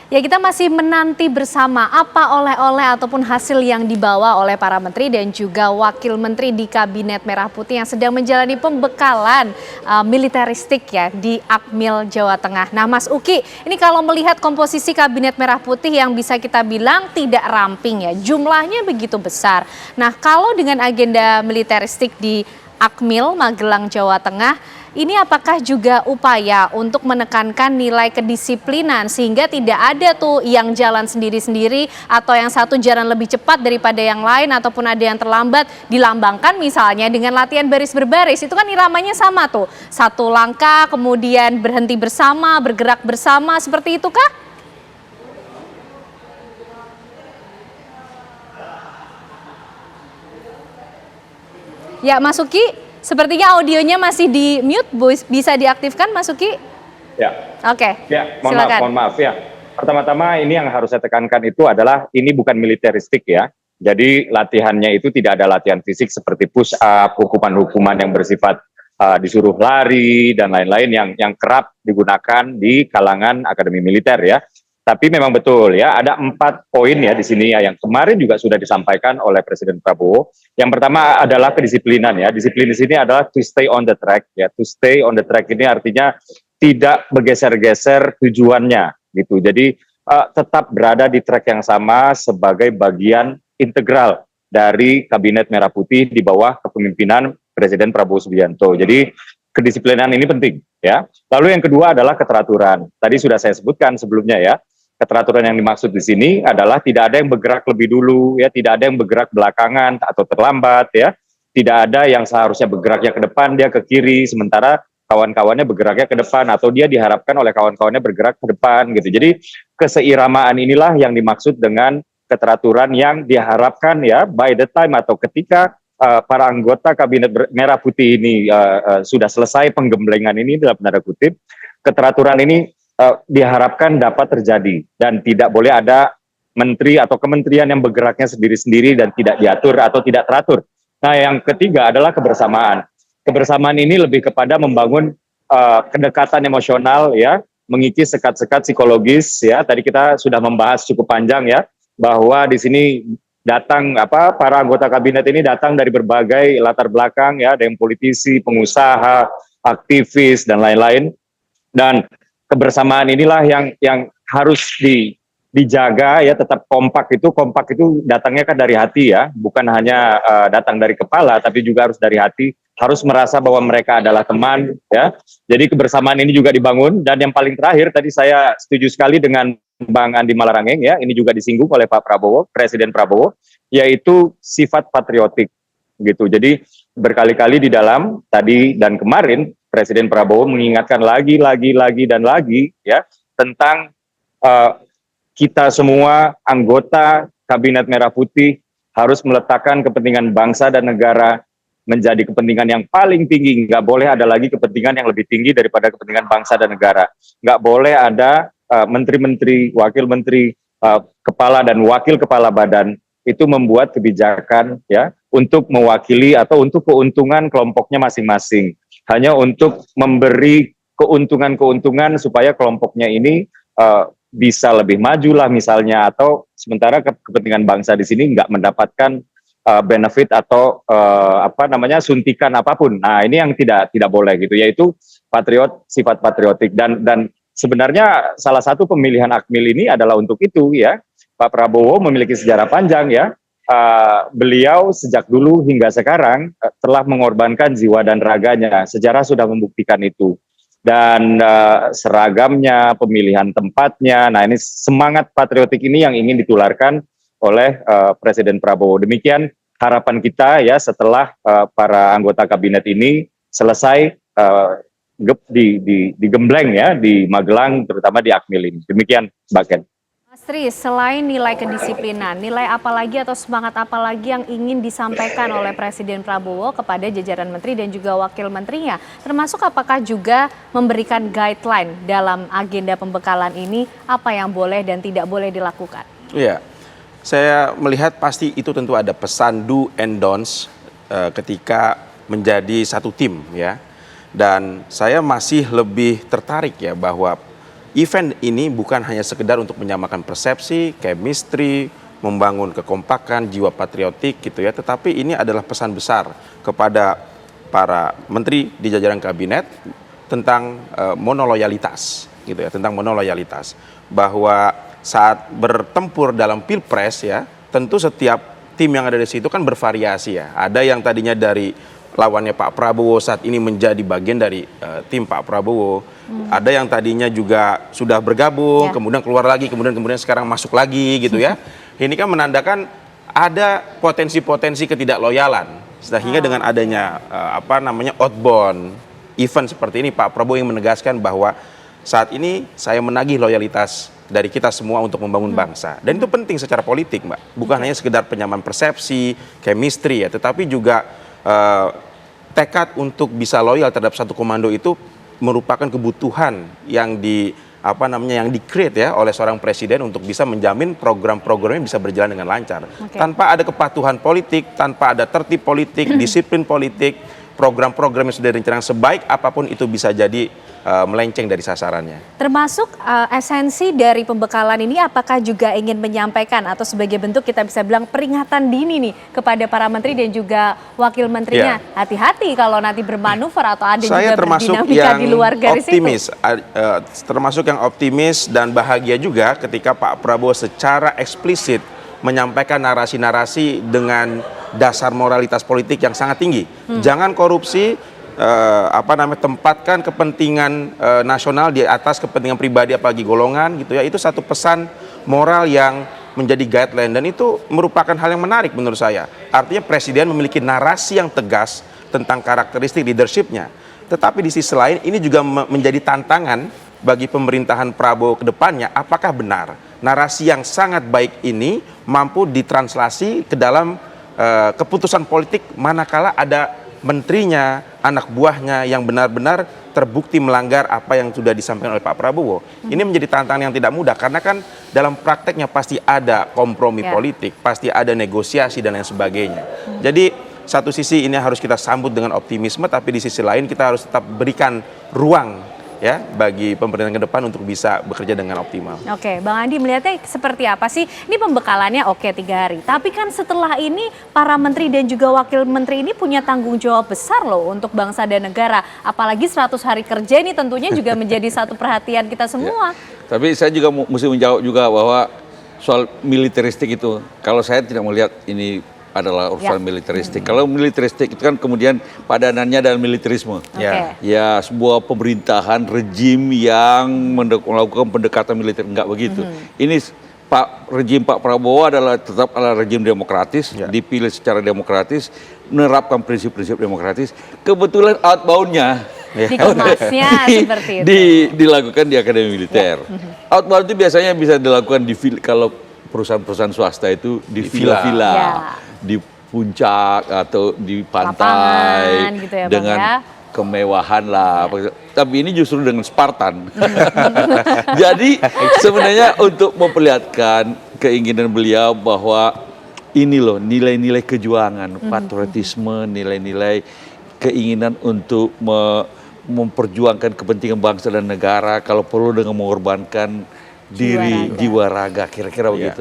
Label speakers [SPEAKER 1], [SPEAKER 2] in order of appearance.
[SPEAKER 1] Ya, kita masih menanti bersama apa oleh-oleh ataupun hasil yang dibawa oleh para menteri dan juga wakil menteri di Kabinet Merah Putih yang sedang menjalani pembekalan militeristik ya di Akmil, Jawa Tengah. Nah, Mas Uki, ini kalau melihat komposisi Kabinet Merah Putih yang bisa kita bilang tidak ramping ya, jumlahnya begitu besar. Nah, kalau dengan agenda militeristik di Akmil, Magelang, Jawa Tengah, ini apakah juga upaya untuk menekankan nilai kedisiplinan sehingga tidak ada tuh yang jalan sendiri-sendiri atau yang satu jalan lebih cepat daripada yang lain ataupun ada yang terlambat, dilambangkan misalnya dengan latihan baris berbaris, itu kan iramanya sama tuh, satu langkah kemudian berhenti bersama, bergerak bersama, seperti itu kah? Ya, Mas Uki, sepertinya audionya masih di mute, bisa diaktifkan Mas Uki?
[SPEAKER 2] Ya.
[SPEAKER 1] Oke,
[SPEAKER 2] ya,
[SPEAKER 1] silakan.
[SPEAKER 2] mohon maaf ya. Pertama-tama ini yang harus saya tekankan itu adalah ini bukan militeristik ya. Jadi latihannya itu tidak ada latihan fisik seperti push up, hukuman-hukuman yang bersifat disuruh lari dan lain-lain yang kerap digunakan di kalangan akademi militer ya. Tapi memang betul ya, ada 4 poin ya di sini ya yang kemarin juga sudah disampaikan oleh Presiden Prabowo. Yang pertama adalah kedisiplinan ya. Disiplin di sini adalah to stay on the track ya. To stay on the track ini artinya tidak bergeser-geser tujuannya gitu. Jadi tetap berada di track yang sama sebagai bagian integral dari Kabinet Merah Putih di bawah kepemimpinan Presiden Prabowo Subianto. Jadi kedisiplinan ini penting ya. Lalu yang kedua adalah keteraturan. Tadi sudah saya sebutkan sebelumnya ya. Keteraturan yang dimaksud di sini adalah tidak ada yang bergerak lebih dulu ya, tidak ada yang bergerak belakangan atau terlambat ya. Tidak ada yang seharusnya bergeraknya ke depan dia ke kiri sementara kawan-kawannya bergeraknya ke depan atau dia diharapkan oleh kawan-kawannya bergerak ke depan gitu. Jadi keseiramaan inilah yang dimaksud dengan keteraturan yang diharapkan ya by the time atau ketika para anggota Kabinet Merah Putih ini sudah selesai penggemblengan ini dalam tanda kutip, keteraturan ini diharapkan dapat terjadi dan tidak boleh ada menteri atau kementerian yang bergeraknya sendiri-sendiri dan tidak diatur atau tidak teratur. Nah, yang ketiga adalah kebersamaan. Kebersamaan ini lebih kepada membangun kedekatan emosional ya, mengikis sekat-sekat psikologis ya. Tadi kita sudah membahas cukup panjang ya bahwa di sini datang para anggota kabinet ini datang dari berbagai latar belakang ya, ada yang politisi, pengusaha, aktivis dan lain-lain. Dan kebersamaan inilah yang harus dijaga ya, tetap kompak itu datangnya kan dari hati ya, bukan hanya datang dari kepala tapi juga harus dari hati, harus merasa bahwa mereka adalah teman ya. Jadi kebersamaan ini juga dibangun. Dan yang paling terakhir tadi saya setuju sekali dengan Bang Andi Malarangeng ya, ini juga disinggung oleh Pak Prabowo, Presiden Prabowo, yaitu sifat patriotik gitu. Jadi berkali-kali di dalam tadi dan kemarin Presiden Prabowo mengingatkan lagi dan lagi ya tentang kita semua anggota Kabinet Merah Putih harus meletakkan kepentingan bangsa dan negara menjadi kepentingan yang paling tinggi. Nggak boleh ada lagi kepentingan yang lebih tinggi daripada kepentingan bangsa dan negara. Nggak boleh ada menteri-menteri, wakil menteri, kepala dan wakil kepala badan itu membuat kebijakan ya untuk mewakili atau untuk keuntungan kelompoknya masing-masing. Hanya untuk memberi keuntungan-keuntungan supaya kelompoknya ini bisa lebih maju lah misalnya, atau sementara kepentingan bangsa di sini nggak mendapatkan benefit atau suntikan apapun. Nah, ini yang tidak boleh gitu, yaitu sifat patriotik dan sebenarnya salah satu pemilihan Akmil ini adalah untuk itu ya. Pak Prabowo memiliki sejarah panjang ya. Beliau sejak dulu hingga sekarang telah mengorbankan jiwa dan raganya. Sejarah sudah membuktikan itu. Dan seragamnya, pemilihan tempatnya, nah ini semangat patriotik ini yang ingin ditularkan oleh Presiden Prabowo. Demikian harapan kita ya setelah para anggota kabinet ini selesai digembleng ya di Magelang, terutama di Akmil ini. Demikian, Mbak Ken.
[SPEAKER 1] Mas Tri, selain nilai kedisiplinan, nilai apa lagi atau semangat apa lagi yang ingin disampaikan oleh Presiden Prabowo kepada jajaran menteri dan juga wakil menterinya? Termasuk apakah juga memberikan guideline dalam agenda pembekalan ini, apa yang boleh dan tidak boleh dilakukan?
[SPEAKER 3] Iya, saya melihat pasti itu tentu ada pesan do and don'ts ketika menjadi satu tim ya. Dan saya masih lebih tertarik ya bahwa event ini bukan hanya sekedar untuk menyamakan persepsi, chemistry, membangun kekompakan, jiwa patriotik gitu ya, tetapi ini adalah pesan besar kepada para menteri di jajaran kabinet tentang monoloyalitas gitu ya, tentang monoloyalitas, bahwa saat bertempur dalam pilpres ya, tentu setiap tim yang ada di situ kan bervariasi ya. Ada yang tadinya dari lawannya Pak Prabowo saat ini menjadi bagian dari tim Pak Prabowo. Ada yang tadinya juga sudah bergabung, kemudian keluar lagi, kemudian sekarang masuk lagi gitu ya. Ini kan menandakan ada potensi-potensi ketidakloyalan. Sehingga dengan adanya outbound event seperti ini, Pak Prabowo yang menegaskan bahwa saat ini saya menagih loyalitas dari kita semua untuk membangun bangsa. Dan itu penting secara politik, Mbak. Bukan hanya sekedar penyamaan persepsi, chemistry ya, tetapi juga tekad untuk bisa loyal terhadap satu komando itu merupakan kebutuhan yang yang di-create ya oleh seorang presiden untuk bisa menjamin program-programnya bisa berjalan dengan lancar. Tanpa ada kepatuhan politik, tanpa ada tertib politik, disiplin politik, program-program yang sudah direncanakan sebaik apapun itu bisa jadi melenceng dari sasarannya.
[SPEAKER 1] Termasuk esensi dari pembekalan ini apakah juga ingin menyampaikan atau sebagai bentuk kita bisa bilang peringatan dini nih kepada para menteri dan juga wakil menterinya. Hati-hati kalau nanti bermanuver atau ada
[SPEAKER 3] Saya
[SPEAKER 1] juga berdinamika di luar garis
[SPEAKER 3] optimis,
[SPEAKER 1] itu.
[SPEAKER 3] termasuk yang optimis dan bahagia juga ketika Pak Prabowo secara eksplisit menyampaikan narasi-narasi dengan dasar moralitas politik yang sangat tinggi. Jangan korupsi, tempatkan kepentingan nasional di atas kepentingan pribadi apalagi golongan gitu ya. Itu satu pesan moral yang menjadi guideline dan itu merupakan hal yang menarik menurut saya. Artinya presiden memiliki narasi yang tegas tentang karakteristik leadership-nya. Tetapi di sisi lain ini juga menjadi tantangan bagi pemerintahan Prabowo ke depannya, apakah benar narasi yang sangat baik ini mampu ditranslasi ke dalam keputusan politik manakala ada menterinya, anak buahnya yang benar-benar terbukti melanggar apa yang sudah disampaikan oleh Pak Prabowo. Ini menjadi tantangan yang tidak mudah karena kan dalam prakteknya pasti ada kompromi politik, pasti ada negosiasi dan lain sebagainya. Jadi satu sisi ini harus kita sambut dengan optimisme, tapi di sisi lain kita harus tetap berikan ruang ya bagi pemerintahan ke depan untuk bisa bekerja dengan optimal.
[SPEAKER 1] Oke, Bang Andi melihatnya seperti apa sih? Ini pembekalannya 3 hari. Tapi kan setelah ini para menteri dan juga wakil menteri ini punya tanggung jawab besar loh untuk bangsa dan negara. Apalagi 100 hari kerja ini tentunya juga menjadi satu perhatian kita semua.
[SPEAKER 4] Tapi saya juga mesti menjawab juga bahwa soal militeristik itu, kalau saya tidak melihat ini adalah urusan militeristik. Kalau militeristik itu kan kemudian padanannya dan militerisme. Ya, sebuah pemerintahan rejim yang melakukan pendekatan militer, enggak begitu. Ini rejim Pak Prabowo tetap adalah rejim demokratis, dipilih secara demokratis, menerapkan prinsip-prinsip demokratis. Kebetulan outbound-nya
[SPEAKER 1] dikemasnya seperti itu.
[SPEAKER 4] Dilakukan di Akademi Militer. Outbound itu biasanya bisa dilakukan kalau perusahaan-perusahaan swasta itu di villa-villa. Di puncak atau di pantai
[SPEAKER 1] gitu ya,
[SPEAKER 4] dengan kemewahan lah. Tapi ini justru dengan Spartan. Jadi sebenarnya untuk memperlihatkan keinginan beliau bahwa ini loh nilai-nilai kejuangan, patriotisme, nilai-nilai keinginan untuk memperjuangkan kepentingan bangsa dan negara, kalau perlu dengan mengorbankan diri, jiwa raga, kira-kira begitu.